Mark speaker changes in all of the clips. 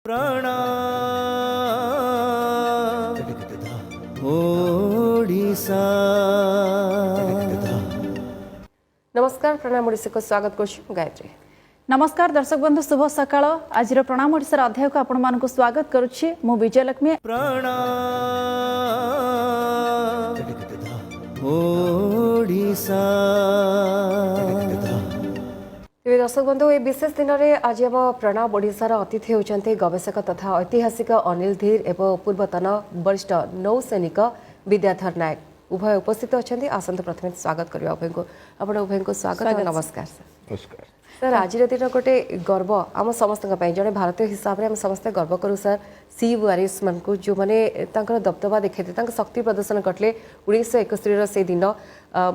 Speaker 1: प्राणा ओडिशा।
Speaker 2: नमस्कार, प्रणाम ओडिशा को स्वागत करछु गायत्री।
Speaker 3: नमस्कार दर्शक बंधु, शुभ सकाळ। आज प्रणाम ओडिशा अध्याय को आपण मानक स्वागत करुछि मु विजयलक्ष्मी।
Speaker 1: प्राणा ओडिशा।
Speaker 2: तेज दर्शक बंधु, ये विशेष दिन में आज आम प्रणव ओडिशार अतिथि होती गवेषक तथा ऐतिहासिक अनिल धीर एवं पूर्वतन वरिष्ठ नौसैनिक विद्याधर नायक उभय उपस्थित अच्छा। आसतु प्रथम स्वागत करवा उभय को। आप उभय को स्वागत और नमस्कार सर।
Speaker 4: नमस्कार
Speaker 2: सर, आज दिन गोटे गर्व आम समस्त जड़े भारतीय हिसाब से आम समस्त गर्व करूँ सर सी वारियर्स मान को जो मैंने दबदबा देखते शक्ति प्रदर्शन करते 1971 से दिन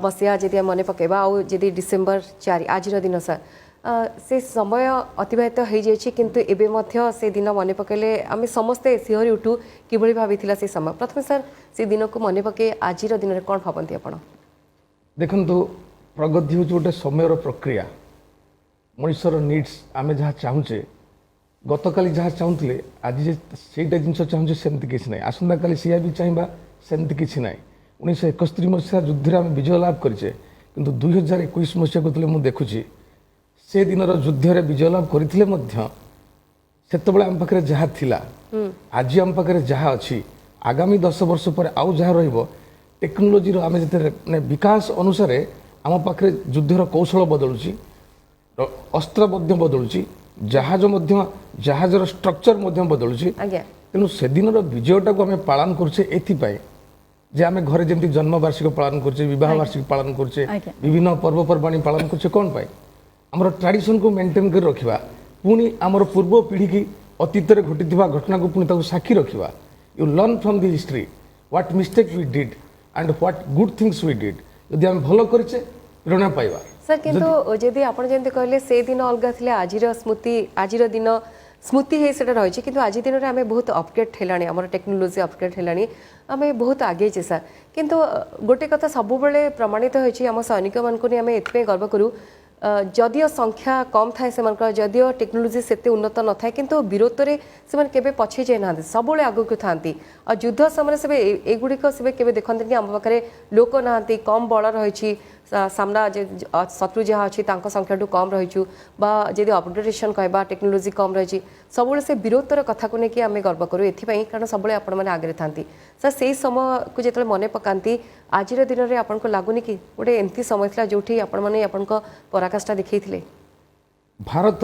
Speaker 2: मसीहा जी मन पकेबा आउ जी डिसेम्बर 4 आज दिन सर से समय अतिबाहित हो जाए किंतु एबे मध्य से दिन मन पकेले आम समस्ते सिहरी उठू कि भावी से समय। प्रथम सर से दिन को मन पके आज दिन में कौन भावती आप
Speaker 4: देखो प्रगति हूँ गोटे समय प्रक्रिया मनुष्यर नीड्स आम जहाँ चाहूचे गतकाली जहाँ चाहूले आज से जिन चाहूँ सेमती किसी ना आसंता काली सी भी चाहिए सेमती किसी ना 1971 मसीहा युद्ध आम विजय लाभ करें किंतु 2021 मसीहा को मुझे देखुची से दिन युद्ध विजय लाभ करते से आम पाखे जहाँ थिला आज आम पाखे जहाँ अच्छी आगामी 10 वर्ष पर आउ जहाँ टेक्नोलोजी आम जो विकास अनुसार आम पाखे युद्धर कौशल बदलुची अस्त्र बदलुची जहाजर स्ट्रक्चर बदलुची तेणु से दिन विजयटा को आम पालन करुचे एथिपाई जे आम घरे जमी जन्म वार्षिक पालन करुचे विवाह वार्षिक पालन करुचे विभिन्न पर्वपर्वाणी पालन करुचे कौन पाई आमर ट्रेडिशन को मेंटेन कर रखा पुणी आमर पूर्व पीढ़ी की अतीत घटी घटना को पुणी साक्षी रखा you learn from the history what mistake we did and what good things we did यदि आम भल करें प्रेरणा पाइबा
Speaker 2: सर। किंतु जदि आप जमी कहले से दिन अलग थे आज स्मृति आज दिन स्मृति है सेटा रही किंतु आज दिन में आम बहुत अपग्रेड है आम टेक्नोलोजी अपग्रेड है आम बहुत आगे सर किंतु गोटे कथा सब प्रमाणित होम सैनिक मानक आम एथि गर्व करूँ जदियो संख्या कम थाए से जदियो टेक्नोलोजी से उन्नत न थाए किंतु वीरत्व से केवे पछे जाए ना सब आगक था और युद्ध समय से एगुड़िक से केवे देखते आम पाखे लोक ना कम बल रही सामना शत्रु जहाँ अच्छी संख्या कम रहीचु जदि अपडेटेशन कहवा टेक्नोलोजी कम रही सब से वीरत्वर कथा को लेकिन आम गर्व करूँ एपाई कारण सब आपण आगे था सर से समय को जो मन पकाती आज दिन में आपको लगुनि कि गोटे एमती समय था जो आपण पराकाष्ठा देखते
Speaker 4: भारत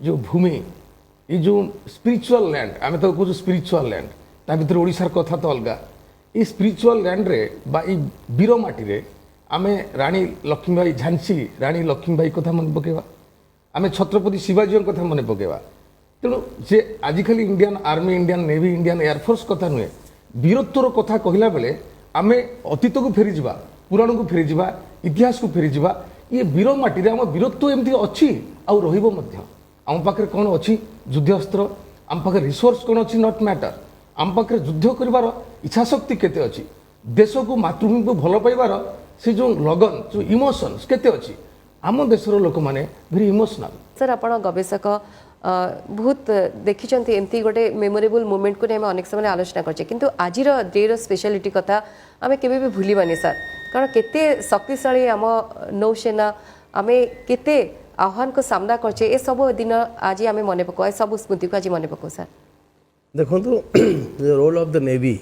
Speaker 4: जो भूमि ये जो स्पिरिचुअल लैंड आम तो कह स्पिरिचुअल लैंड ता भर ओडिशार कथा तो अलग ये स्पिरिचुअल लैंड रे बा वीर माटी रे आमे रानी लक्ष्मीबाई झांसी रानी लक्ष्मीबाई कथा मन पकेवा आमे छत्रपति शिवाजी कथा मन पकेवा तेणु जे आजिकल Indian army Indian navy Indian air force कथा नुहे वीरत्वर कथा कहला बेले आमे अतीत को फेरी जावा पुराण को फेरी जावा इतिहास को फेरी जावा ये वीर माटी रे आम वीरत्व एमती अच्छी आउ रहिबो मध्य आम पाखे कौन अच्छी युद्धास्त्र आम पाखे रिसोर्स कौन अच्छी नॉट मैटर आम पाखे युद्ध कर इच्छा शक्ति केते अच्छी देश को मातृभूमि को भल पाइबार से जो लगन जो इमोशंस केते अच्छी आम देशर लोक मैंने वेरी इमोशनल।
Speaker 2: सर आप गवेषक बहुत देखी एमती गोटे मेमोरेबल मोमेंट को आम अनेक समय आलोचना करछे किंतु आज डे स्पेशलिटी कथा आम केबे भी भूलिबानी सर कारण केते शक्तिशाली आम नौसेना आम केते आह्वान को सामना करछे ए सब दिन आज आम मन पकाऊ ए सब स्मृति को आज मन पकाऊ सर।
Speaker 5: देखो रोल ऑफ द नेवी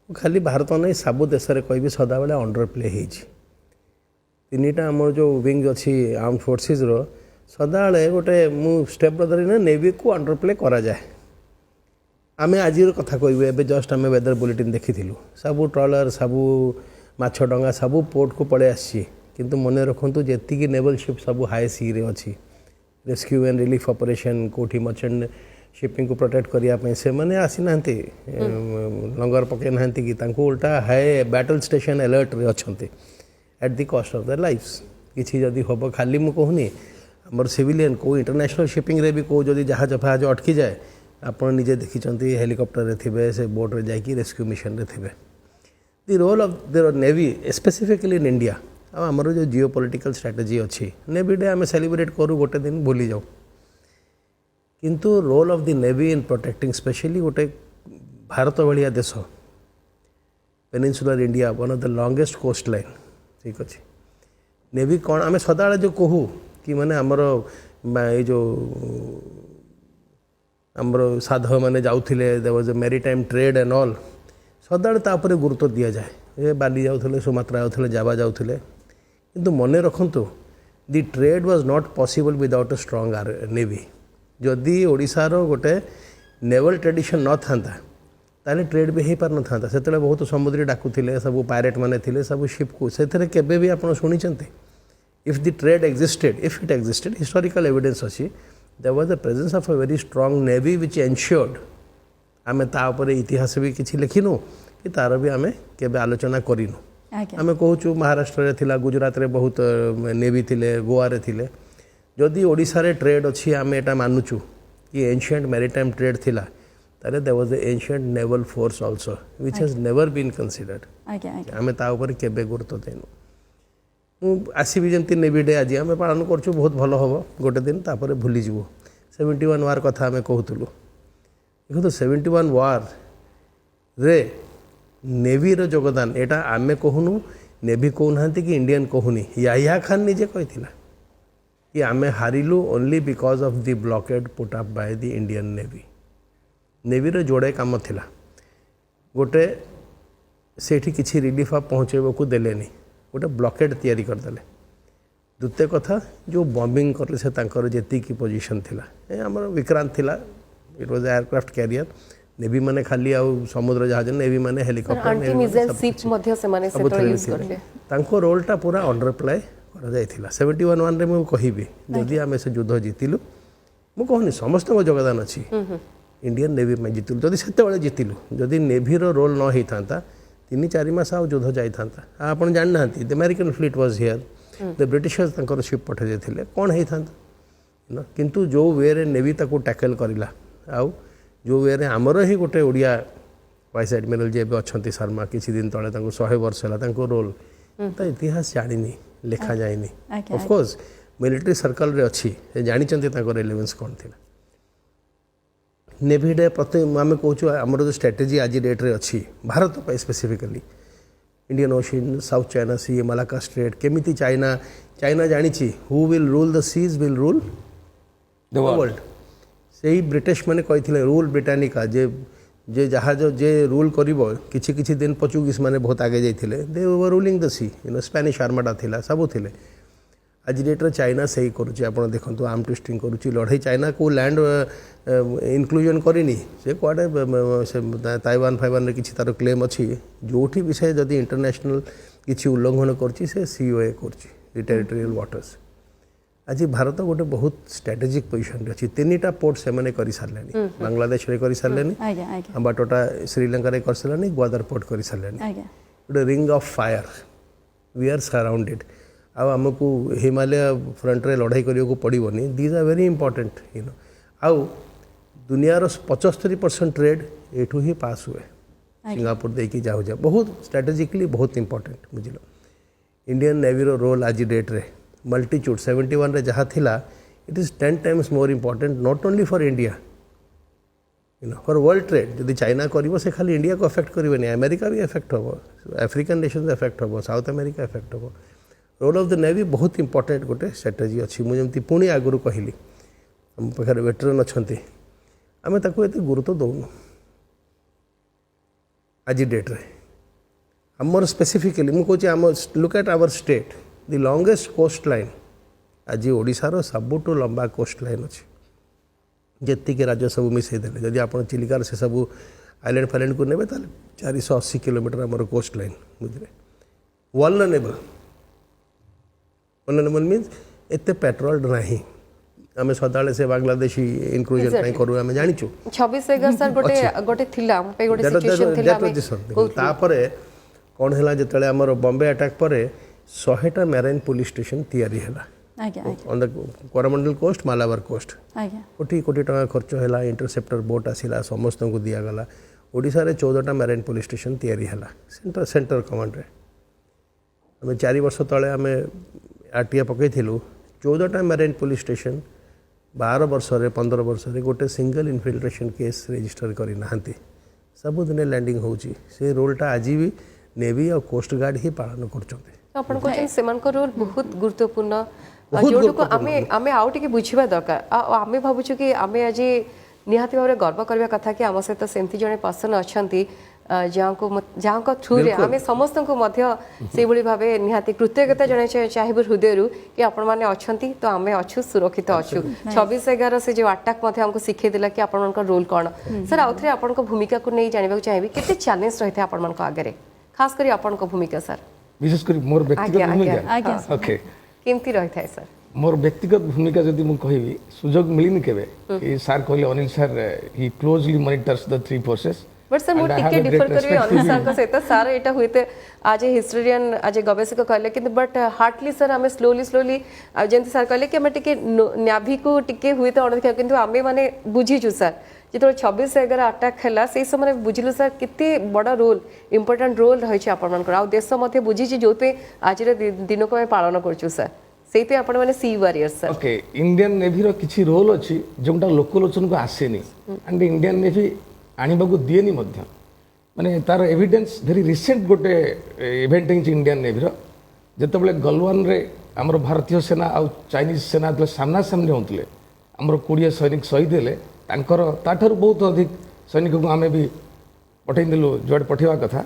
Speaker 5: खाली भारत नहीं सब देश में कह सदाबले अंडर प्ले तीनटा आम जो विंग अच्छी आर्म फोर्सेस रो सदाबले गोटे मु स्टेप ब्रदर नेवी को अंडर प्ले करा जाए आम आज कथा कहबू ए जस्ट आम वेदर बुलेटिन देखी सब ट्रलर सब माछ डंगा सब पोर्ट को पड़े आसी किंतु मन रखु जी नेवल शिप सब हाई सी रे अच्छी रेस्क्यू एंड रिलीफ ऑपरेशन कोठी मर्चेंट शिपिंग को प्रोटेक्ट करने से मैंने आसी ना लंगर पकई ना कि उल्टा हाई बैटल स्टेशन अलर्ट रे अच्छे at the cost of the lifes किसी जदि हम खाली मुझे कहूनी आमर सिविलियन को इंटरनेशनल शिपिंग रे भी को जदि जहाज फहाज अटकी जाए आप निजे देखी हेलिकॉप्टर रे थे से बोट रे जाकि रेस्क्यू मिशन रे थे the role of the navy specifically in India आमर जो जियो पॉलिटिकल स्ट्रेटजी अच्छी नेवी डे आम सेलिब्रेट करूँ गोटे दिन भूली जाऊ किंतु role of the navy in protecting specially गोटे भारत भाया देश peninsular India one of the longest coast line ठीक अच्छे नेवी कौन आम सदा जो कहू कि माने आमर ये जो आमर साधव मैंने जाऊे there was a maritime trade and all सदा तापर गुरुत्व दि जाए ये बाली जाऊे सुमात्रा जाऊे जावा जाऊे किंतु मन रखु the trade was not possible without a strong navy जदि ओडिशार गोटे नेवल ट्रेडिशन न था ताले ट्रेड भी हो पार न था से बहुत समुद्री डाकुले सब पायरेट मैंने थे सब शिप को से केबे भी आप शुणी if the trade existed if it existed historical evidence अच्छी there was the presence of a very strong navy which ensured आम तापर इतिहास भी किसी लिखिनु कि तार भी आम केबे आलोचना करूँ आम कहूँ महाराष्ट्र थिला गुजरात रे बहुत नेवी थिले गोवा रे थिले जदि ओडिशा रे ट्रेड अच्छी आम एटा मानुचु कि एंशिएंट मैरीटाइम ट्रेड थिला तारे there was the ancient naval force also which has never been considered आम ता ऊपर केबे गुरुत्व देनु मु आसीबी जंती नेवी डे आज आम पालन करछु बहुत भलो हबो गोटे दिन तापर भूली जीवो 71 वार कथा आम कहूतलु देखो 71 वार रे नेवी रो योगदान एटा आमे कहूनु नेवी कहूना कि इंडियन कहूनी याह्या खान निजे कहिथिला कि आमे हारिलु only because of the blockade put up by the Indian navy navy रो जोड़े काम थिला गोटे सेठी किछि रिलीफ आप पहुँचेबा को देलेनी गोटे ब्लॉकेड तैयारी करदेले द्वितीय कथा जो बॉम्बिंग करले से तांकर जेती की पोजीशन थिला ए हमर विक्रांत थिला it was aircraft carrier navy माने खाली आ समुद्र जहाज नेवी माने हेलिकॉप्टर
Speaker 2: एंटी मिसाइल शिप मध्य से माने से तो यूज करले
Speaker 5: तांको रोलटा पूरा अंडर प्ले करा जायथिला 71 वन रे मु कहिबी जदि आमे से युद्ध जीतिलु मु कहनी समस्त को योगदान अछि इंडियन नेवी में जीतिलु जदि सेते बेले जीतिलु जदि नेवी रो रोल न हेतांता 3-4 मास आ युद्ध जाई थांता आपण जान नांती the American fleet was here the Britishers तांकर शिप पठे देथिले कोन हेतांता किंतु जो वे रे नेवी ताको टैकल करिला आउ जो वे रे हमर ही गोटे ओडिया वाइस एडमिरल जे अच्छी शर्मा किसी दिन तले 100 वर्ष है रोल तो इतिहास जानी लिखा जाए ऑफकोर्स मिलिट्री सर्कल रे अच्छी जानी रेलेवेंस कौन थी नेवी डे प्रति आम कहूँ आमर जो स्ट्रेटेजी आज डेट रे अच्छी भारत पर specifically Indian Ocean South China Sea Malacca strait केमिति चाइना चाइना जानी who will rule the seas will rule the world से ही ब्रिटिश मैंने कही रूल ब्रिटानिका जे जहाज जे रूल करिवो किछि किछि दिन पोर्चुगीज माने बहुत आगे जाइथिले they were ruling the sea Spanish Armada थिला सब थिले आज डेट रे चाइना सही करूची आपण देखंतु आर्म ट्विस्टिंग करूची लड़ाई चाइना को लैंड इंक्लूजन करिनी से कोडे से ताइवान फाइवान रे किछि तार क्लेम अछि जोठी विषय जदी इंटरनेशनल किछि उल्लंघन करची से सीओए करची टेरिटोरियल वाटर्स आज भारत गोटे बहुत स्ट्रेटेजिक पोजिशन अच्छी 3टा पोर्ट से मैंने कर सारे बांग्लादेश रे कर सारे अंबाटोटा श्रीलंका रे कर सारे ग्वादर पोर्ट कर सारे गोटे ring of fire we are surrounded आमको हिमालय फ्रंट रे लड़ाई करने को पड़ोनी दीज आर वेरी इंपोर्टेंट आउ दुनियार 75% ट्रेड एठू ही पास हुए सिंगापुर देखी जाऊ जा बहुत स्ट्रेटेजिकली बहुत इंपोर्टेंट बुझल इंडियन नेवी रो रोल आज डेट रे मल्टीट्यूड 71 रे जहाँ थिला it is 10 times more important not only for India for world trade जदि चाइना करिवो से खाली इंडिया को अफेक्ट करिवनी अमेरिका भी अफेक्ट होबो अफ्रीकन नेशंस अफेक्ट होबो साउथ अमेरिका अफेक्ट होबो रोल ऑफ द नेवी बहुत इंपोर्टेंट गोटे स्ट्रेटेजी अच्छी मुझे जमी पुणी आगु कहली आम पाखे वेटरन अच्छा आम ताको एते गुरुत्व दौनु आज डेट रे आमर स्पेसिफिकली मुझे कहूँ आम look at our state the longest coast line आज ओडिशार सबुठु लंबा कोस्ट लाइन अच्छी जी राज्य सब मिसईदे जदि आप चिलिकार से सब आइलैंड फाइलैंड को ने 480 किलोमीटर आमर कोस्ट लाइन बुझे वल्नरेबल मीन्स एते पेट्रोल नहीं आम सदा से बांग्लादेशी इनक्लूजन करूँ आम जाचु
Speaker 2: 26 सर गोटे थिला हम पे गोटे सिचुएशन थिला
Speaker 5: तापर कौन है जिते आमर बॉम्बे अटैक पर 100टा मैराइन पुलिस स्टेशन तैयारी है on the Coromandel coast Malabar coast कोटी कोटी टका खर्च है इंटरसेप्टर बोट आसला समस्त को दिगला ओडिशा रे 14टा मैराइन पुलिस स्टेशन तैयारी है सेंटर कमांड रे आम 4 वर्ष तले आम आरटीए पकईलु 14टा मैराइन पुलिस स्टेशन 12 वर्ष 15 वर्ष गोटे सिंगल इनफिल्ट्रेशन केस रजिस्टर करना सबुदिन लैंडिंग होची से रोलटा आज भी नेवी और कोस्ट गार्ड ही पालन करछन्ते
Speaker 2: आपण को सेमानक रोल बहुत गुरुत्वपूर्ण जोडको आमे आउ टिके बुझिबा दरकार आमे भाबुछु कि आमे आज निहाती भाव गर्व करबा कथा कि आम सहित सेमती जने पर्सन अछंती जहाँ थ्रू रे आमे समस्त को मध्य से भली भाबे निहाती कृतज्ञता जने चाहिबु हृदयरु कि आपण माने अछंती तो आमे अछु सुरक्षित अछु 26/11 से जो अटैक मध्य हमको सिखे दिला कि आपण मानक रोल कोन सर आउथरे आपण को भूमिका को नै जानिबा चाहिबी केते चैलेंज रहथे आपण मानक आगरे खास करी आपण को भूमिका सर
Speaker 4: विशेष कर मोर व्यक्तिगत भूमिका ओके
Speaker 2: केमती रहथा है सर
Speaker 4: मोर व्यक्तिगत भूमिका जदि मु कहिबी सुजोग मिलिन केबे कि सर कहले Anil sir he closely monitors the three forces
Speaker 2: but sir मु टिके डिफर करबी अनिल सर का सहित सर एटा होइते आज हिस्टोरियन आज गवेषक कहले कि बट हार्टली सर हमें स्लोली जेंति सर कहले कि हमें टिके न्याभी को टिके होइते अनदेखा किंतु आमे माने बुझीजु सर जो 26/11 अटैक है से समय बुझलु सर कितने बड़ा रोल इंपोर्टेंट रोल रही आपण देश मध्य बुझी जो आज दिन को पालन करूँ सर से आपण मैंने sea warrior sir
Speaker 4: okay Indian navy रो किछि रोल अछि जोटा लोकलोचन को आसेनी एंड इंडियन नेवी आनिबा को दिएनी मध्य माने तार एविडेंस वेरी रिसेंट गोटे इवेंट इन इंडियन नेवी रो जते बेले गलवान रे हमर भारतीय सेना आ चाइनीज सेना जले सामना सामने होतले हमर 20 सैनिक शहीद हेले तांकर ताठर बहुत अधिक सैनिक को आमे भी पठै दिलु जुआड पठेवा कथा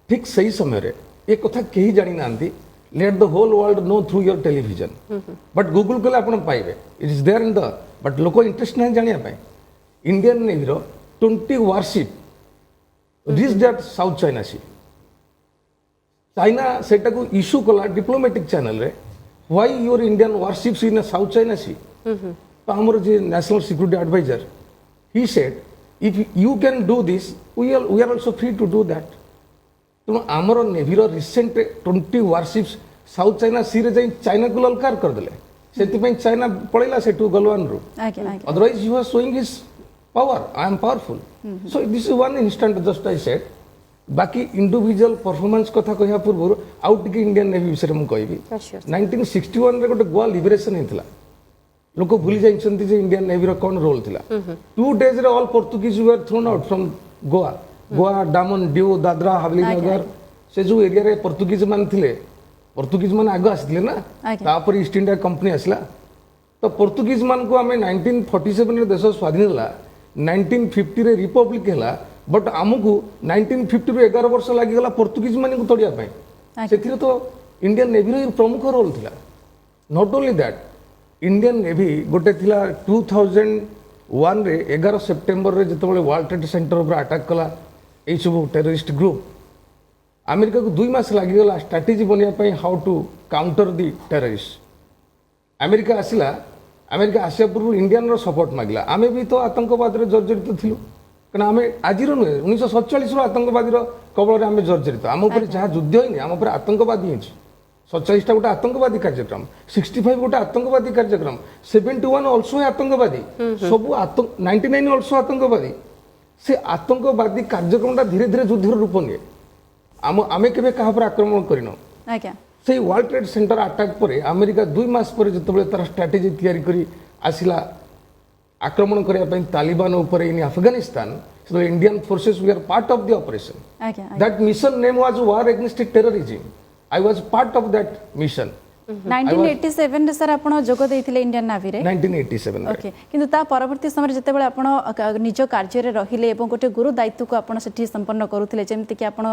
Speaker 4: ठीक सही समय रे ए कथा केही जानि नांती let the whole world know through your television but Google कले आपण पाइबे it is there in the but लोक इंटरेस्ट नै जानिया पाए इंडियन नेवी रो 20 warship reach that South China Sea China सेटा को इशू कला डिप्लोमेटिक चैनल रे why your Indian warships in South China Sea तो हमर जे national security adviser he said if you can do this we are also free to do that तो आमर navy रो recent 20 warships South China Sea रे जाई China को ललकार कर देले सेति पई चाइना पळैला सेटू गलवान रो otherwise you are showing his power I am powerful so this is one instant just I said बाकी इंडिविजुअल परफॉर्मेंस कथा कहिया पूर्व आउट के इंडियन नेवी विषय में कहबी 1961 रे गोटे गोवा लिबरेशन हेतला लोक भूली जाइछन्ती जे इंडियन नेवी रो कोन रोल थिला 2 डेज रे all Portuguese were thrown out from Goa Daman due Dadra हवेली नगर से जो एरिया रे पोर्तुगीज मान थिले पोर्तुगीज मान आगो आसिले ना तापर ईस्ट इंडिया कंपनी आसला तो पोर्तुगीज मान को हमें 1947 रे देश स्वाधीन होला 1950 रे रिपब्लिक होला बट हमकु 1950 रे 11 वर्ष लागि गला पोर्तुगीज मान को तोड़िया पय सेथिरे तो इंडियन नेवी रो प्रमुख रोल थिला not only that Indian navy गोटे थिला 2001 रे 11 सेप्टेम्बर रे जतबले वर्ल्ड ट्रेड सेंटर ऊपर अटैक कला ए सब टेररिस्ट ग्रुप अमेरिका को 2 मास लागि गला स्ट्रेटजी बनिया पई how to counter the terrorist America आसिया पूर्व इंडियन रो सपोर्ट मागिला आमे भी तो आतंकवाद रे जर्जरित थिलु कना आमे आजिर नुहे 1947 रो आतंकवादी रो कबल रे आमे जर्जरित आम ऊपर जहा युद्ध होइनी आम ऊपर आतंकवादी हिच 47 टा गोटे आतंकवादी कार्यक्रम 65 गोटे आतंकवादी कार्यक्रम 71 ऑल्सो आतंकवादी सब 99 ऑल्सो आतंकवादी से आतंकवादी कार्यक्रम धीरे धीरे युद्धर रूप निए आमे केबे कहा पर आक्रमण करिनो से वर्ल्ड ट्रेड सेंटर अटैक पर अमेरिका 2 मास पर जतबले तार स्ट्रेटजी तैयारी करी आसिला आक्रमण करिया पई तालिबान ऊपर इन Afghanistan so the Indian forces were part of the operation that mission name was war against terrorism I was part of that mission
Speaker 3: 1987 रे सर आपण जोग देथिले इंडियन नेवी रे
Speaker 4: 1987
Speaker 3: ओके किंतु ता परवर्ती समय जते बेले आपण निज कार्य रे रहिले एवं गोटे गुरु दायित्व को आपण सेठी संपन्न करूथिले जेमति कि आपण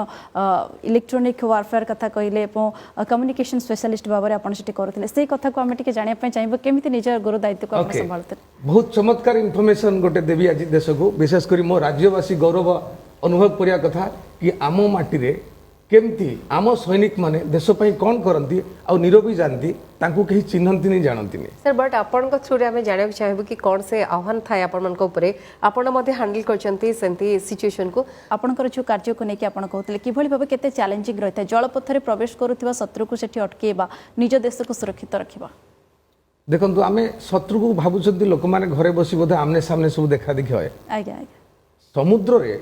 Speaker 3: इलेक्ट्रॉनिक वारफेयर कथा कहिले एवं कम्युनिकेशन स्पेशलिस्ट बाबरे आपण सेठी करूथिले सेही कथा को हम टिके जानिया पय चाहिबो केमिति निज गुरु दायित्व को आपण संभालते
Speaker 4: बहुत चमत्कार इंफॉर्मेशन गोटे देवी आज देश को विशेष करी मो राज्यवासी गौरव अनुभव करिया कथा कि आमो माटी रे केमती आम सैनिक माने देश पई कोन करंती आ निरोगी जानती तांकू कहीं चिन्हंती नहीं जानती नहीं
Speaker 2: सर बट आपण को थ्रू रे हमें जानिया चाहिबो कि कोन से आह्वान थाय आपण मन को ऊपर आपण मध्ये हैंडल करचंती सेंती सिचुएशन को आपण कर जो कार्य को नेकी आपण कहतले कि भली भाबे केते चैलेंजिंग रहता जलपथ रे प्रवेश करूथिबा शत्रु को सेठी अटकेबा निज देश को सुरक्षित रखिबा
Speaker 4: देखंतु आमे शत्रु को भाबुचंती लोक माने घरे बसी बोधे आमने सामने सब देखा देखि होय
Speaker 3: आज्ञा आज्ञा
Speaker 4: समुद्र रे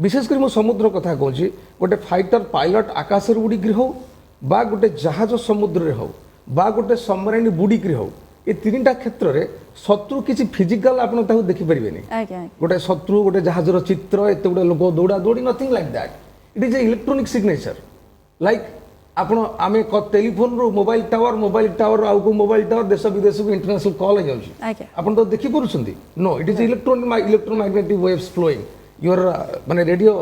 Speaker 4: विशेष कर समुद्र कथा कहूँ गोटे फाइटर पायलट आकाश उड़िक हो बा गोटे जहाज समुद्र रे हो बा गोटे सबमरीन बुड़िक हो ए तीनटा क्षेत्र रे शत्रु किसी फिजिकल आपण ताहु देखि परिबेनी
Speaker 3: आज्ञा
Speaker 4: गोटे शत्रु गोटे जहाजर चित्र एते गोटे लोक दौड़ा दौड़ी nothing like that it is A electronic signature like आपण आमे टेलीफोन रो मोबाइल टावर आउ को मोबाइल टावर देश विदेश को इंटरनेशनल कॉल हो जाउची
Speaker 3: आज्ञा
Speaker 4: आपण तो देखि परुछंती no it is electromagnetic waves flowing your माने radio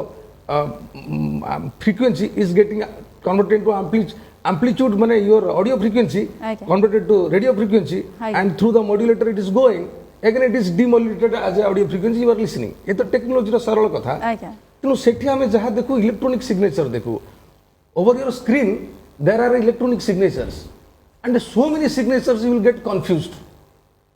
Speaker 4: frequency is getting converted to amplitude माने your audio frequency
Speaker 3: Okay.
Speaker 4: converted to radio frequency
Speaker 3: Hi.
Speaker 4: and through the modulator it is going again it is demodulated as a audio frequency you are listening ये तो technology रो सरल कथा
Speaker 3: आज्ञा
Speaker 4: तेणु सेठी आमे जहाँ देखू इलेक्ट्रॉनिक सिग्नेचर देखू over your screen there are electronic signatures and so many signatures you will get confused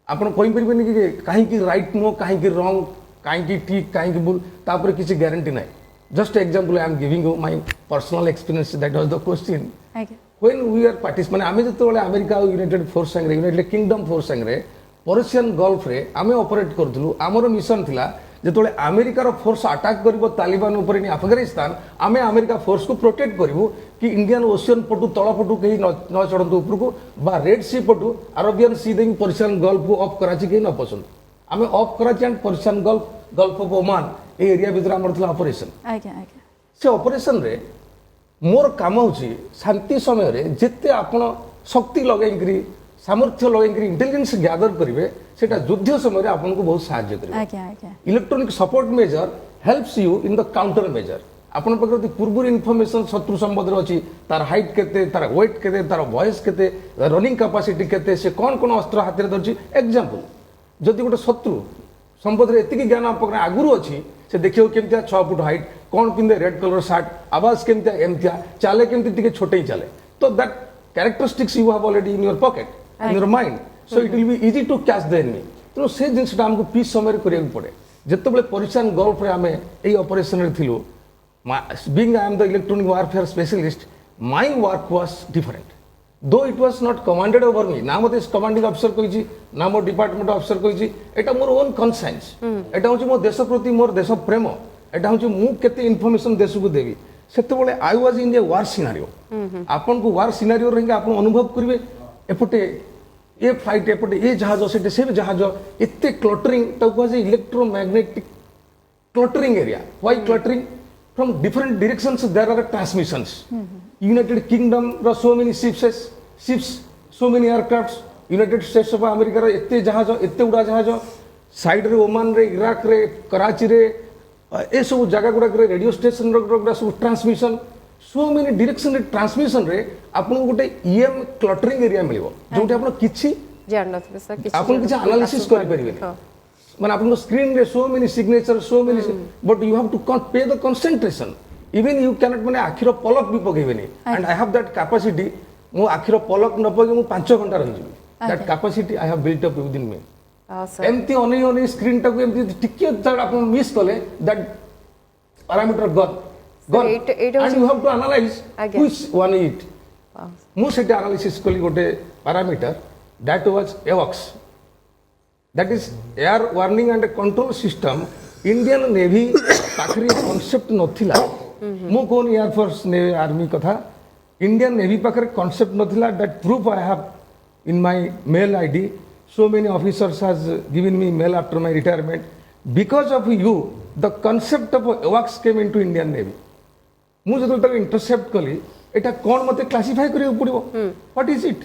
Speaker 4: आपण कहि परिबेनी कि काहे कि राइट नो काहे कि रॉन्ग काहे कि ठीक काहे कि भूल तापर किसी गारंटी नाही just example I am giving you my personal experience that was the question
Speaker 3: आज्ञा
Speaker 4: when we are participant माने आमे जतोले अमेरिका यूनाइटेड फोर्स संगे यूनाइटेड किंगडम फोर्स संगे पर्शियन गल्फ रे आमे ऑपरेट करथलु हमर मिशन थिला जतोले अमेरिका रो फोर्स अटैक करबो तालिबान ऊपर इन अफगानिस्तान आमे अमेरिका फोर्स को प्रोटेक्ट करबो कि इंडियन ओशियन पटु तळ पटु केही न चढंतु ऊपर को बा रेड सी पटु अरेबियन सी देई पर्शियन गल्फ को ऑफ कराची केही न पसंद आमे of Karachi and Persian gulf of Oman A area भीतर हमर थिला ऑपरेशन
Speaker 3: आज्ञा आज्ञा
Speaker 4: से ऑपरेशन रे मोर काम होची शांति समय रे जिते आपण शक्ति लगेकरी सामर्थ्य लगेकरी इंटेलिजेंस गैदर करिवे सेटा युद्ध समय रे आपन को बहुत सहायता करिवे
Speaker 3: आज्ञा आज्ञा
Speaker 4: electronic support measure helps you in the counter measure आपण पकड़ पूर्व इनफॉरमेशन शत्रु संबंध रे अछि तार हाइट केते तार वेट केते तार वॉइस केते रनिंग कैपेसिटी केते से कोन कोन अस्त्र हाथ रे धरछि एग्जांपल जदि गोटे शत्रु संबंध रे एतिकी ज्ञान आपन आगुरु अछि से देखियो केमतिया 6 फुट हाइट कौन पिंदे रेड कलर शर्ट आवाज केमतिया एमतिया चाले केमति टिके छोटे ही चाले तो that characteristics you have already in your pocket in your mind so it will be easy to catch the enemy तो से जिनसटा हमको पीस समय करिया पड़े जेतेबेले पर्शियन गल्फ रे हमें एई ऑपरेशन रे थिलु being I am the electronic warfare specialist my work was different though it was not commanded over me ना मते कमांडिंग अफसर कहिछि ना मो डिपार्टमेंट अफसर कहिछि एटा मोर ओन कॉन्साइंस एटा होछि मो देश प्रति मोर देश प्रेम एटा होछि मु केते इन्फॉर्मेशन देश को देबी सेते बेले I was in A war scenario आपन को वार सिनारियो रहेंगे आपन अनुभव करिवे एपटे ए फ्लाइट एपटे ए जहाज सेटे से जहाज एते क्लटरिंग तो was electromagnetic cluttering area why cluttering from different directions there are transmissions United Kingdom रो so many ships so many aircrafts United States of America रो एते जहाज एते उडा जहाज साइड रे ओमान रे इराक रे कराची रे ए सब जगह गुडा रे रेडियो स्टेशन रो सब ट्रांसमिशन सो मेनी डायरेक्शन रे ट्रांसमिशन रे आपन गोटे ईएम क्लटरिंग एरिया मिलिबो जोटे आपन किछि
Speaker 2: जान नथिबे सर किछि
Speaker 4: आपन किछि एनालिसिस करि परिबे माने आपन स्क्रीन रे so many signature so many but you have to pay the concentration even you cannot माने आखिर पलक भी पकेबेनी and I have that capacity मो आखिर पलक न पके मु 5 घंटा रहि जिवि that capacity I have built up within me
Speaker 2: sir
Speaker 4: एमती अने स्क्रीन टाको एमती टिके जड आपन मिस कले that parameter gone and you have to analyse which one it मु सेटा एनालिसिस कली गोटे पैरामीटर दैट वाज एवॉक्स that is air warning and control system Indian navy पाखरी कांसेप्ट नथिला मु कोन एयर फोर्स ने आर्मी कथा इंडियन नेवी पाखरे कांसेप्ट नथिला that proof I have in my mail ID so many officers has given me mail after my retirement because of you the concept of AWACS came into Indian Navy मु जतो तक intercept कली एटा कोन मते classify करियो पड़िबो what is it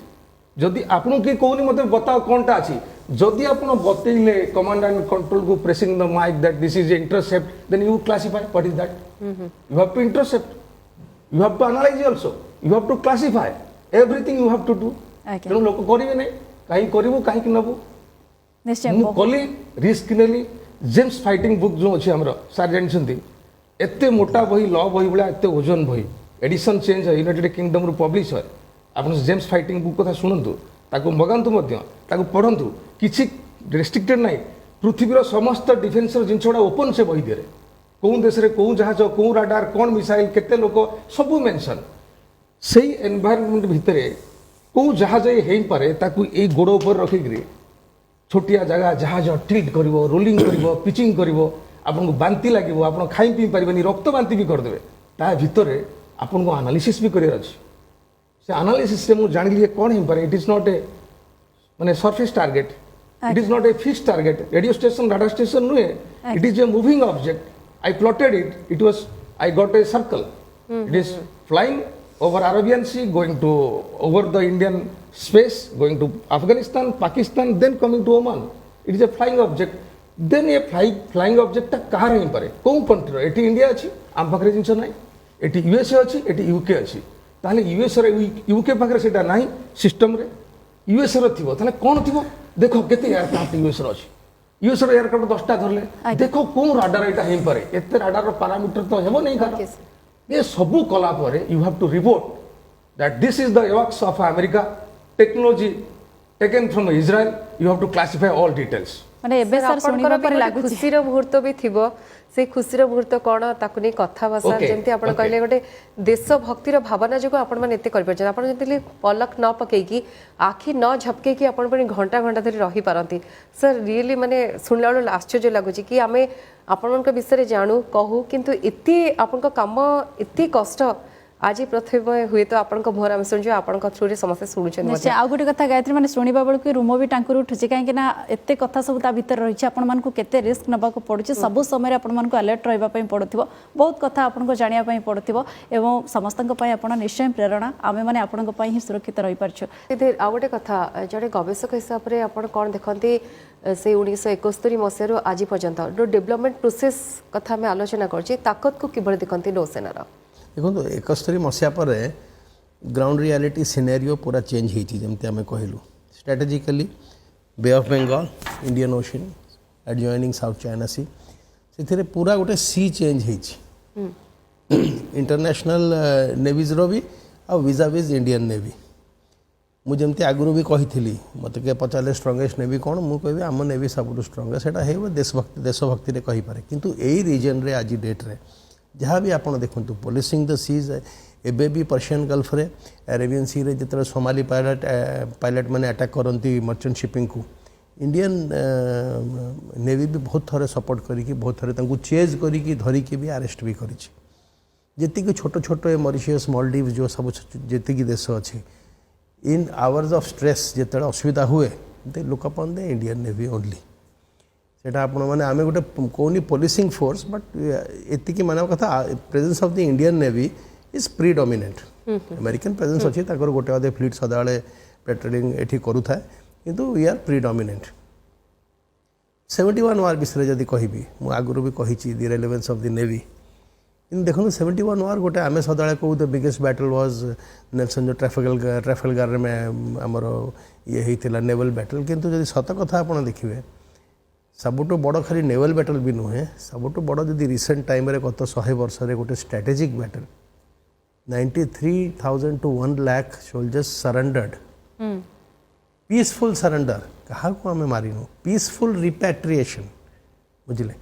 Speaker 4: जदि आपन के कोनी मते बताओ कोनटा अछि जदि आपन बतेइले कमांड एंड कंट्रोल को pressing the mike that this is intercept then you classify what is that you have to intercept you have to analyse also you have to classify everything you have to do तेणु लोक करिवे नै कहीं करिवो कहीं कि नबो
Speaker 3: निश्चय
Speaker 4: मु कली रिस्क नेली जेम्स फाइटिंग बुक जो अछि हमरो सार जानछंती एते मोटा बही ल बही बला एते ओजन बही एडिशन चेंज है यूनाइटेड किंगडम रु पब्लिश है आपन जेम्स फाइटिंग बुक कथा सुनंतु ताको मगांतु मध्य ताको पढंतु किछि रेस्ट्रिक्टेड नाही पृथ्वीर समस्त डिफेंस जिनछोडा ओपन से बही देरे कोन देश रे कोन जहाज कोन राडार कोन मिसाइल केते लोक सब मेंशन सेही एनवायरनमेंट भितरे को जहाज हे पारे ताकू ए गोड़ ऊपर रखिक छोटिया जगह जहाज टिल्ट करिवो रोलिंग करिवो पिचिंग करिवो आपन को बांती लागिवो आपन खाई पी परिबेनी रक्त बांती भी कर देबे ता भितरे आपन को एनालिसिस भी करियर अछि से एनालिसिस से मु जानिलिए कोन हे पारे इट इज नॉट ए माने surface target it is not a fixed target radio station radar station नुहे it is a moving object I plotted it was I got a circle it is flying over Arabian Sea, going to over the Indian space, going to Afghanistan, Pakistan, then coming to Oman. It is a flying object. Then a flying object ता कहाँ रही परे? कौन country? Eighty India अच्छी, आम पाखरे जिनसे नहीं. एटी USA अच्छी, एटी UK अच्छी. ताले US रे UK पाखरे सेटा नहीं सिस्टम रे. US रे थिबो, ताले कौन थिबो? देखो केते एयरक्राफ्ट US रे अच्छी. US रे एयरक्राफ्ट 10टा धरले. देखो कौन राडार एटा हेम परे? एते राडार रो पैरामीटर तो हेबो नहीं का. ये सबू कला पर you have to report that this is the works of America technology taken from Israel you have to classify all details
Speaker 3: माने एबे सर सुनिबा पर लागु
Speaker 2: खुशीर मुहूर्त भी थिबो से खुशीर मुहूर्त कोन ताकु नै कथा भाषा जेंति आपण कहले गोटे देशभक्तिर भावना जो आपण माने एते कर परछ आपण जेंति पलक न पके की आखि न झपके की आपण पनि घंटा घंटा धरि रही पारंती सर रियली माने सुनला वाला आश्चर्य लागु छी कि आमे आपनका विषय जानू कहू किंतु इति आपनका काम इति कष्ट आज प्रथम हुए तो आपनका मोहर आम सुनजो आपनका थ्रू रे समस्त सुनुछन
Speaker 3: निश्चय आ गुटे कथा गायत्री माने सुनिबा बेल के रूम भी टांकुर उठुची काहे कि ना एते कथा सब ता भीतर रही छी आपन मान को केते रिस्क नबा को पड़ुची सब समय आपन मान को अलर्ट रहबा पई पड़थिबो बहुत कथा आपन को जानिया पई पड़थिबो एवं समस्तन को पई आपन निश्चय प्रेरणा आमे माने आपन को पई ही सुरक्षित रही परछु
Speaker 2: इधर आ गुटे कथा जड़े गवेषक हिसाब रे आपन कोन देखंती से 1971 मसिया रो आज पर्यंत जो डेवलपमेंट प्रोसेस कथा में आलोचना करछि ताकत को किबर देखंती नौसेना रो
Speaker 5: देखो 71 मसीहा पर ग्राउंड रियलिटी सिनेरियो पूरा चेंज होती जमती आम कहलु strategically Bay of Bengal Indian Ocean adjoining South China Sea से पूरा गोटे सी चेंज होती इंटरनेशनल नेवीज रो भी आ विजा विज इंडियन नेवी मुझे आगुरी भी कही मत के पचारे स्ट्रंगेस्ट नेवी कौन मुझे कहि आम नेवी सब स्ट्रंगेस्ट सेटा देशभक्ति कहीपे किंतु यही रीजन रे आज डेट रे जहाँ भी आप देखु पोलिसिंग द सीज एबे भी पर्शियन गल्फ रे अरेबियन सी रे जिते सोमाली पायलट मैंने अटैक करती मर्चेंट शिपिंग को इंडियन नेवी भी बहुत थोड़े सपोर्ट करी बहुत थोड़े चेज करी धरिकी भी अरेस्ट भी करी छोट छोट मॉरिशियस मालदीव जो सब जी देश अच्छी इन आवर्स ऑफ स्ट्रेस जिते असुविधा हुए look upon the Indian navy only सेटा आपण माने आमे गोटे कोनी पोलिसिंग फोर्स बट एतिकी मानव कथा presence of the Indian navy is predominant American presence अच्छी ताकर गोटे अदे फ्लीट सदाले पेट्रोलिंग एठी करू था किंतु वी आर प्रीडोमिनेंट 71 वार विषय जदि कहबी मु आगुरु भी कहिची the relevance of the navy in देखो 71 वार गोटे आमे सदाले को the biggest battle was Nelson जो ट्रैफलगर में हमर ये हेतिला नेवल बैटल किंतु जदि सत कथा आपण देखिबे सबुठ बड़ खाली नेवल बैटल भी नुहे सबुठ बड़ जदि रिसेंट टाइम रे गत 100 वर्ष रे गोटे strategic battle 93,000 to 1 lakh soldiers surrendered peaceful surrender कहा को आम मारिनु पीसफुल रिपैट्रिएशन बुझले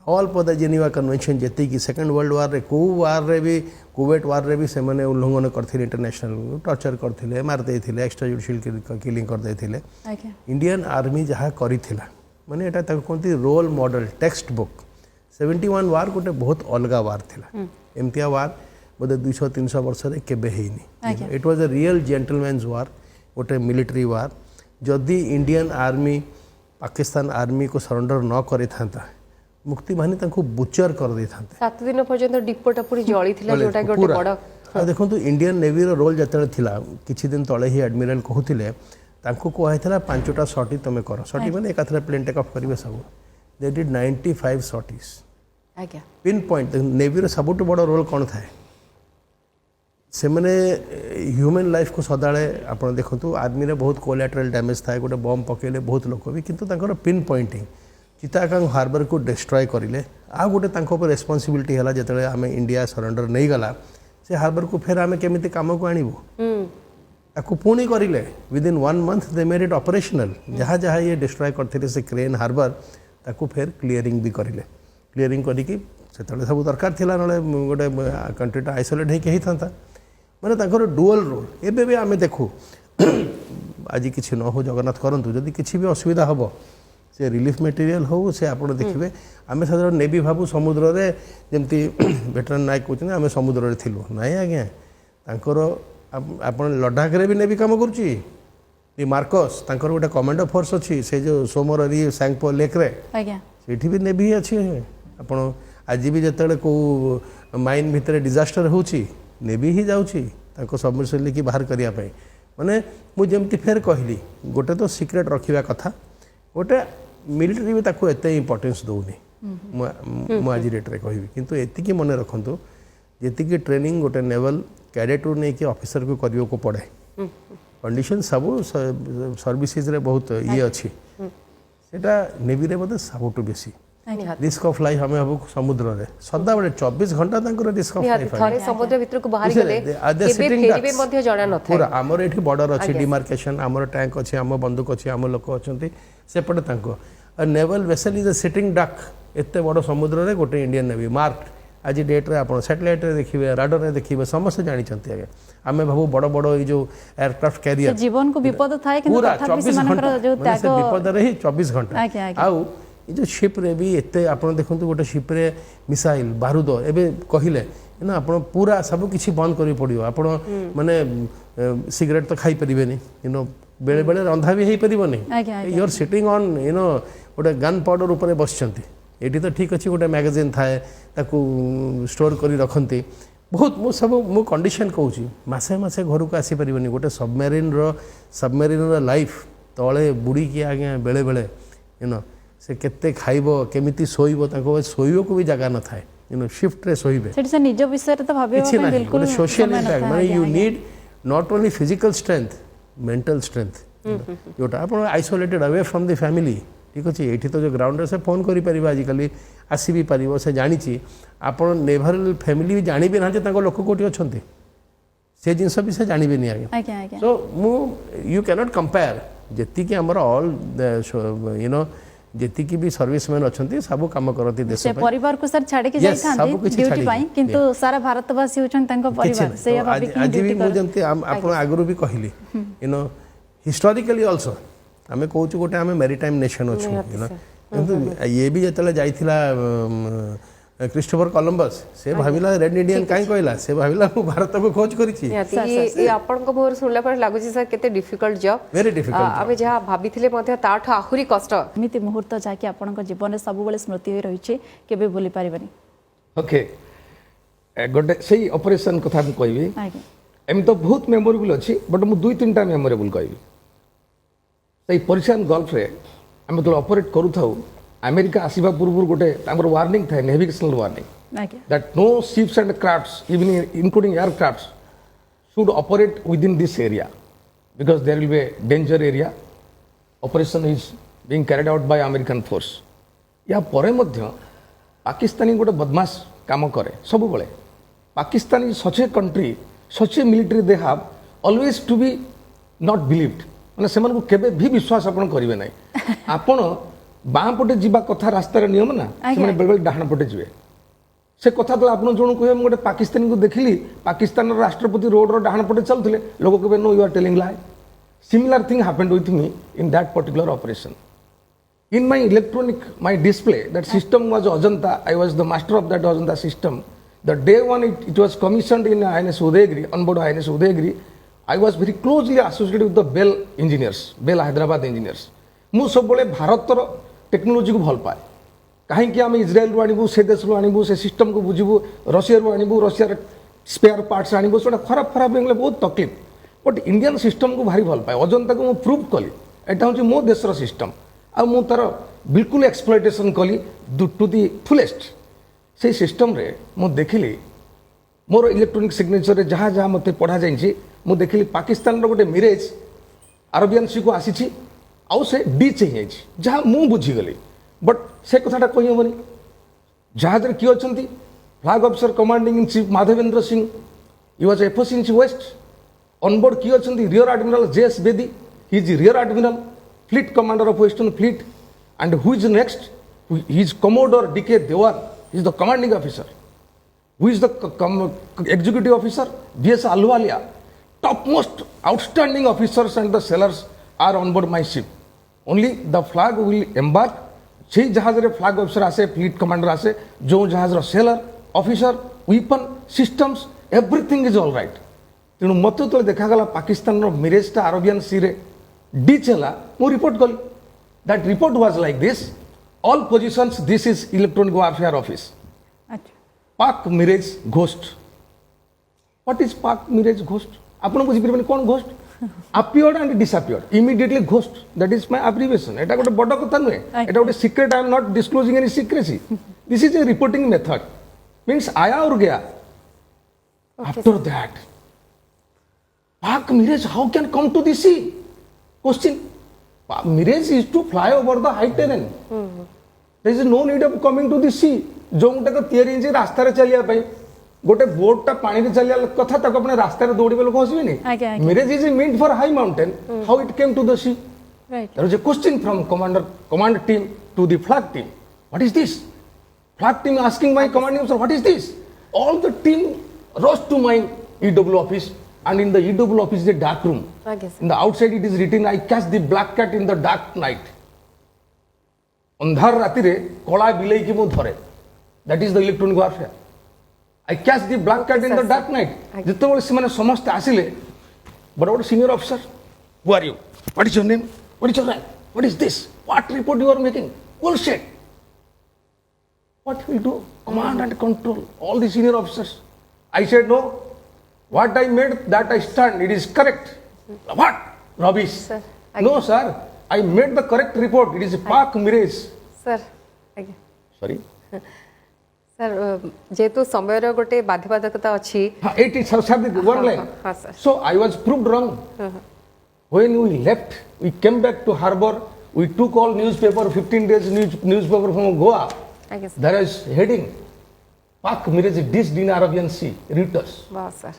Speaker 5: ऑल पद जेनेवा कन्वेंशन जेती की सेकंड वर्ल्ड वार रे को वार रे भी कुवेट वार रे भी से माने उल्लंघन करथिले इंटरनेशनल टॉर्चर करथिले मार देथिले एक्स्ट्रा जुडिशियल किलिंग कर देथिले इंडियन आर्मी जहाँ करिथिला माने एटा तक कोनती role model text book 71 war गोटे बहुत अलगा वार थिला एमतिया वार बोधे 200-300 वर्ष रे केबे हेनी it was a real gentleman's war गोटे मिलिट्री वार जदि इंडियन आर्मी पाकिस्तान आर्मी को सरेंडर न करि थांता मुक्ति बाहिनी तांको बुचर कर दे थांते
Speaker 2: 7 दिन पर्यंत डिपोटा पूरी जळी थिला जोटा गोटे बड़
Speaker 5: देखो इंडियन नेवी रो रोल जतले थिला किछि दिन तळे ही एडमिरल कहूथिले तांको कहला 5टा सॉटी तुम कर सॉटी मैंने एक प्लेन टेक ऑफ करेंगे सब दे डिड 95 सॉटीज
Speaker 2: आज्ञा
Speaker 5: पिन पॉइंट नेवी रो सबुठ बड़ रोल कौन थाए से मैंने ह्यूमन लाइफ को सदाले आप देखु आर्मी रे बहुत कोलैटरल डैमेज थाए गोटे बम पकेले बहुत लोक भी किंतु तांकर पिन पॉइंटिंग चिताकांग हार्बर को डिस्ट्रॉय करें आ गोटे रेस्पॉन्सिबिलिटी है जिते आम इंडिया सरेंडर नहीं गला से हार्बर को फिर आम केमी कम को आणबू ताकू पुणी करें within 1 month they made it operational जहाँ जहाँ ये डिस्ट्रॉय करते से क्रेन हार्बर ताकू फिर क्लीयरिंग भी करें क्लीयरिंग करी सब दरकार थिला ना गोटे कंट्रीटा आइसोलेट होता मैंने ताकर डुअल रोल एबे भी आम देखू आज किसी न हो जगन्नाथ करंतु जदि किसी भी असुविधा हम से रिलीफ मटेरियल हो से आप देखिए आम साधारण नेवी भावु समुद्र रे जमती वेटरन नायक कहते आम समुद्र रे थिलु नाई आज्ञा तांकर आप लद्दाख रे भी नेवी काम करुच्ची दि मार्कस तांकर गोटे कमांडो फोर्स अच्छी से जो सोमररी सांगपो लेक रे
Speaker 3: आज्ञा
Speaker 5: सेठी भी नेभी अच्छी आपण आज भी जिते को माइन भितर डिजास्टर होची नेभी ही जाऊँगी सबमर्सिबल की बाहर करने माने मुझे फेर कहली गोटे तो सिक्रेट रखा कथा गोटे मिलिट्री भी ताको एते इंपोर्टेंस दौनी मुझे डेट रे कहबी किंतु एतिकी मन रखंतु जेतिकी ट्रेनिंग गोटे नेवल कैडेट रू नहीं कि ऑफिसर को करियो को पड़े कंडीशन सब सर्विसेज रे बहुत ये अच्छी सेटा नेवी रे बोधे सबुठु बेसी रिस्क ऑफ लाइफ हमें अब समुद्र रे सदा बड़े 24 घंटा तांकर रिस्क ऑफ लाइफ
Speaker 2: थरे समुद्र भीतर को बाहर गले केबे फेरिबे मध्य जणा न थाए
Speaker 5: पूरा हमर एठी बॉर्डर अछि डिमार्केशन हमर टैंक अछि हम बंदूक अछि हम लोक अछंती सेपटे तांको naval vessel is a sitting duck एते बड़ समुद्र रे गोटे इंडियन नेवी मार्क आज डेट रे आपण सैटेलाइट रे देखिबे राडार रे देखिबे समस्त जानि चंती आगे आमे भाबु बड़ बड़ ई जो एयरक्राफ्ट कैरियर
Speaker 3: जीवन को विपद थाए किंतु तथापि सेमानकर जो त्याग
Speaker 5: विपद रे ही 24 घंटा आउ ये जो शिप रे भी एते आपण देखंतु गोटे शिप रे मिसाइल बारूद एबे कहिले ना आपण पूरा सब किछि बंद करि पड़ियो आपण माने सिगरेट तो खाई परिबेनी बेले बेले रंधा भी हेई परिबोनी यू आर सिटिंग ऑन गोटे गन पाउडर ऊपर बसचंती एटी तो ठीक अच्छी गोटे मैगजीन थाए ताकू स्टोर करी रखंती बहुत मु सब मु कंडीशन कहूँ मसे मसे घर को आसी परिबनी गोटे सबमेरीन रो लाइफ तले बुड़ी की आगे बेले बेले से केते खाइबो केमिति सोइबो ताको सोइबो को भी जगह न थाए शिफ्ट रे सोइबे
Speaker 3: सेठी से निज विषय तो भाबे
Speaker 5: बिल्कुल सोशल इंटैक्ट माने you need not only physical strength mental strength जोटा आप isolated away from the family ठीक अच्छे ये तो जो ग्राउंड से फोन करें आजिकल आसी भी पार से जानी आप नेभरल फैमिली भी जानी भी ना लोक कौटी अच्छा से जिनस भी से जानवे नहीं आगे सो यू कैनॉट कंपेयर जी आम ऑल जी भी सर्विसमैन अच्छा सब कम करती देश
Speaker 3: परिवार को सर छाड़ी के जाइथांती ड्यूटी पाई किंतु सारा भारतवासी होचन तांको परिवार से
Speaker 5: आज भी मु जंती आपण आगरु भी कहली हिस्टोरिकली आल्सो आमे कहूँ गोटे आमे मैरीटाइम नेशन अच्छु ये भी जो जाइथिला क्रिस्टोफर कोलंबस से भाविला रेड इंडियन काई कहला से भाविला भारत को खोज करिछि
Speaker 2: ये आपन को मोर सुनला पर लागु सर केते डिफिकल्ट जॉब
Speaker 5: वेरी डिफिकल्ट
Speaker 2: आमे जहा भाबिथिले मध्ये ताठ आहुरी कष्ट
Speaker 3: एमिति मुहूर्त जाके आपन को जीवन में सब बेले स्मृति होई रहिछि केबे भूली परिबनी
Speaker 4: ओके गोटे सही ऑपरेशन कथा हम कहबी एम तो बहुत मेमोरेबल अच्छी बट मु दुई तीन टा मेमोरेबल कहबी सही पर्शियन गल्फ रे आम जो ऑपरेट करू थाउ अमेरिका आसीबा पूर्व गोटे वार्निंग था navigational warning that no ships and crafts even including aircrafts should operate within this area because there will be a danger area operation is being carried out by American force या परे मध्य पाकिस्तानी गोटे बदमाश काम करे सब बेले Pakistan is such a country such a military they have always to be not believed माने से केबे भी विश्वास आपण करिवे नै आपण बाँ पटे जीवा कथा रास्तार नियम ना से बेले बेले डाहाण पटे जीवे से कथा तो आपन जणु कहे गोटे पाकिस्तानी को देखिली पाकिस्तान राष्ट्रपति रोड रो डाहाण पटे चलथिले लोक कबे no you are telling lie similar thing happened with me in that particular operation in my electronic my display that system was Ajanta I was the master of that Ajanta system the day one it was commissioned in INS Udaygiri on board INS Udaygiri I was very closely associated with the BEL engineers BEL Hyderabad engineers मु सब बळे भारतर technology को भल पाए कहीं आम इज्राएल रू आणबू से देश रू आणबू से सिस्टम को बुझबू रशिया रू आणबू रशिया स्पेयर पार्ट्स आणबू से खराब खराब होगले बहुत तकलीफ बट इंडियन सिस्टम को भारी भल पाए अजंता को मुझे प्रूव कली एटा हूँ मो देशर सिस्टम आ मु तार बिल्कुल एक्सप्लॉयटेशन कली टू दि फुलेस्ट से सिस्टम रे मु देखिली मोर इलेक्ट्रॉनिक सिग्नेचर जहाँ जहाँ मत पढ़ा जाइए मु देखिली पाकिस्तान गोटे मिरेज अरबियन सी को आसी आउ से डीच हो जहाँ मु बुझीगली बट से कथाटा कही हेनी जहाज किए अच्छा flag officer commanding in chief Madhavendra Singh he was FOC in chief west onboard किए अच्छा rear admiral JS Bedi he is rear admiral fleet commander of western fleet and who is next he is commodore DK Dewan he is the commanding officer who is the executive officer BS Ahluwalia top most outstanding officers and the sailors are on board my ship only the flag will embark से जहाज रे flag officer आसे fleet commander आसे जो जहाज रो sailor officer weapon systems everything is all right तेणु मत तो देखागला पाकिस्तान रो मिरेजटा अरबियन सी रे डिच है मु रिपोर्ट कली that report was like this all positions this is electronic warfare office
Speaker 3: अच्छा
Speaker 4: पाक मिरेज घोस्ट व्हाट इज पाक मिरेज घोस्ट आपण बुझी परिबे कोन ghost appeared and disappeared immediately ghost that is my abbreviation eta gote bodo kotha nuhe eta gote secret I am not disclosing any secrecy this is a reporting method means aya aur gaya after that Pak mirage how can come to the sea question mirage is to fly over the high terrain there is no need of coming to the sea जो गोटे तो तैयारी जे रास्ता रे चलिया पई गोटे बोटटा पानी रे चलिया कथा तक अपने रास्ता रे दौड़बे लोक हसबेनी Mirage is meant for high mountain how it came to the sea
Speaker 3: right
Speaker 4: there is a question from command team to the flag team what is this flag team asking my commanding officer what is this all the team rushed to my EW office and in the EW office is a dark room
Speaker 2: Okay, sir.
Speaker 4: in the outside it is written I catch the black cat in the dark night अंधार राति रे कला बिलाई की मु धरे that is the electronic warfare I catch the black cat in the dark night जेतेबेले से माने समस्त आसिले बड़ बड़ senior officer who are you what is your name what is your rank what is this what report you are making bullshit what we do command and control all the senior officers I said no what I made that I stand it is correct what rubbish
Speaker 2: Sir,
Speaker 4: no sir I made the correct report it is a Pak mirage
Speaker 2: sir आज्ञा
Speaker 4: sorry
Speaker 2: sir जेतु समय रो गोटे बाध्यबाधकता अछि
Speaker 4: हाँ, 80 subject one line.
Speaker 2: हाँ, sir.
Speaker 4: So I was proved wrong. When we left, we came back to harbor. We took all newspaper, 15 days newspaper from Goa.
Speaker 2: आज्ञा sir
Speaker 4: There is heading, Pak mirage dished in Arabian Sea, Reuters.
Speaker 2: वाह sir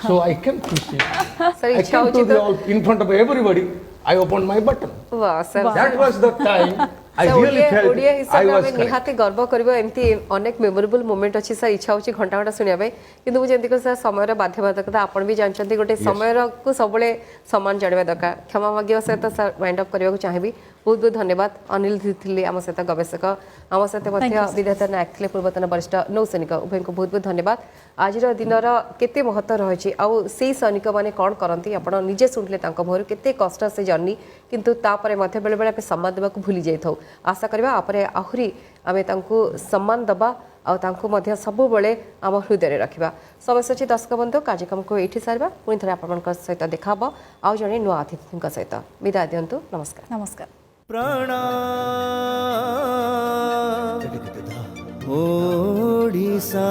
Speaker 4: So I came to see.
Speaker 2: Sir
Speaker 4: I
Speaker 2: इच्छा
Speaker 4: came
Speaker 2: होची
Speaker 4: to the
Speaker 2: तो
Speaker 4: all, in front of everybody. I opened my button.
Speaker 2: वाह sir
Speaker 4: That was the time I
Speaker 2: sir,
Speaker 4: really felt
Speaker 2: Odia
Speaker 4: I
Speaker 2: हिसाब
Speaker 4: was
Speaker 2: में
Speaker 4: correct.
Speaker 2: निहाती गर्व करबो एमती अनेक मेमोरेबल मोमेंट अछि सर इच्छा होची घंटा घंटा सुनिया बे किंतु मु जेंति को सर समय रो बाध्यबाधकता आपण भी जानचंती गोटे समय रो को सबले समान जानिबा दरकार क्षमा मागियो सहित सर वाइंड अप करबा को चाहेबी बहुत बहुत धन्यवाद अनिल थिले आम सहित गवेषक आम सहित मध्य विद्याधर नायक थिले पूर्वतन वरिष्ठ नौसैनिक उभय को बहुत बहुत धन्यवाद आज दिनर केते महत्व रही आउ से सैनिक माने कौन करती आप निजे शुणिले भर केते कष्ट से जर्नी किंतु तापरे मध्य बेले बेले सम्मान देवा भूली जाइथौ आशा करबा आपरे आहुरी आमे तांको सम्मान दबा आ तांको मध्य सब बेले आम हृदय रखा समय सची दर्शक बंधु कार्यक्रम को ये सारा पुणी थे आपण सहित देखा आउ जड़े नुआ अतिथि सहित विदाय दिंतु नमस्कार
Speaker 3: नमस्कार
Speaker 1: प्रणाम ओडिशा